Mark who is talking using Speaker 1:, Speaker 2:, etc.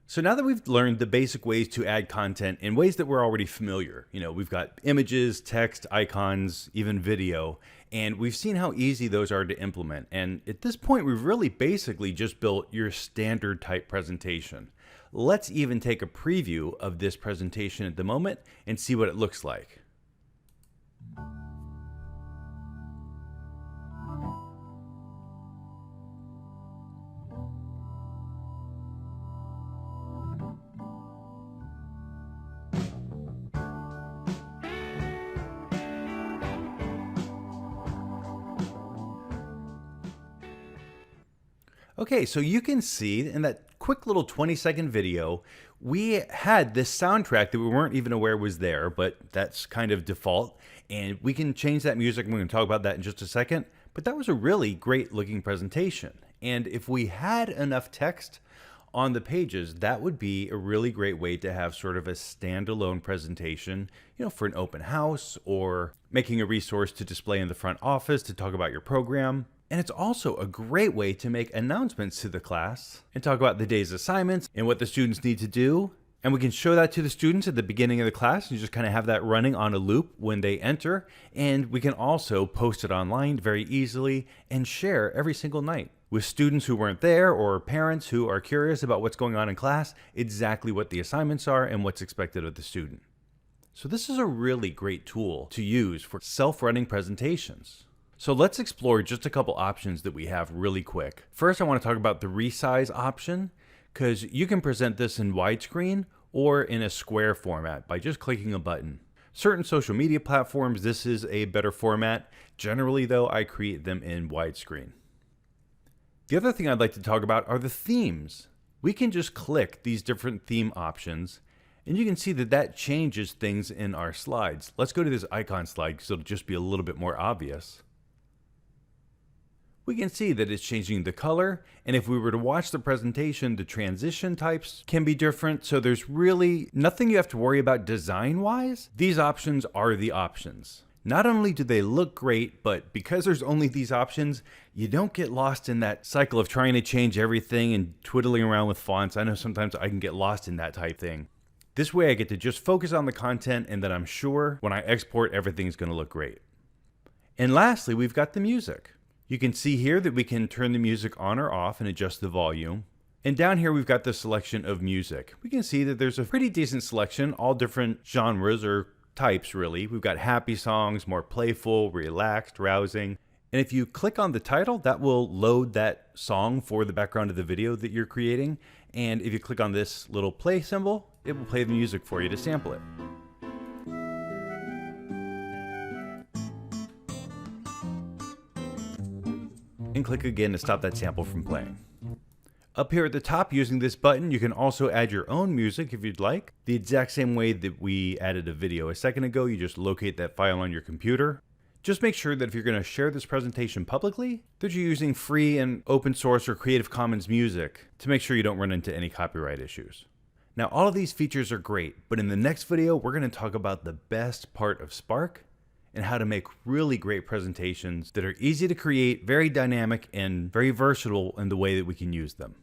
Speaker 1: So now that we've learned the basic ways to add content in ways that we're already familiar, we've got images, text, icons, even video, and we've seen how easy those are to implement. And at this point, we've really basically just built your standard type presentation. Let's even take a preview of this presentation at the moment and see what it looks like. Okay, so you can see in that quick little 20-second video, we had this soundtrack that we weren't even aware was there, but that's kind of default. And we can change that music, and we're going to talk about that in just a second. But that was a really great looking presentation. And if we had enough text on the pages, that would be a really great way to have sort of a standalone presentation, for an open house or making a resource to display in the front office to talk about your program. And it's also a great way to make announcements to the class and talk about the day's assignments and what the students need to do. And we can show that to the students at the beginning of the class and just kind of have that running on a loop when they enter. And we can also post it online very easily and share every single night with students who weren't there or parents who are curious about what's going on in class, exactly what the assignments are and what's expected of the student. So this is a really great tool to use for self-running presentations. So let's explore just a couple options that we have really quick. First, I want to talk about the resize option, because you can present this in widescreen or in a square format by just clicking a button. Certain social media platforms, this is a better format. Generally though, I create them in widescreen. The other thing I'd like to talk about are the themes. We can just click these different theme options, and you can see that that changes things in our slides. Let's go to this icon slide because it'll just be a little bit more obvious. We can see that it's changing the color, and if we were to watch the presentation, the transition types can be different, so there's really nothing you have to worry about design-wise. These options are the options. Not only do they look great, but because there's only these options, you don't get lost in that cycle of trying to change everything and twiddling around with fonts. I know sometimes I can get lost in that type thing. This way I get to just focus on the content, and then I'm sure when I export, everything's going to look great. And lastly, we've got the music. You can see here that we can turn the music on or off and adjust the volume. And down here we've got the selection of music. We can see that there's a pretty decent selection, all different genres or types really. We've got happy songs, more playful, relaxed, rousing. And if you click on the title, that will load that song for the background of the video that you're creating. And if you click on this little play symbol, it will play the music for you to sample it. And click again to stop that sample from playing. Up here at the top, using this button, you can also add your own music if you'd like. The exact same way that we added a video a second ago, you just locate that file on your computer. Just make sure that if you're going to share this presentation publicly, that you're using free and open source or Creative Commons music to make sure you don't run into any copyright issues. Now, all of these features are great, but in the next video, we're going to talk about the best part of Spark and how to make really great presentations that are easy to create, very dynamic, and very versatile in the way that we can use them.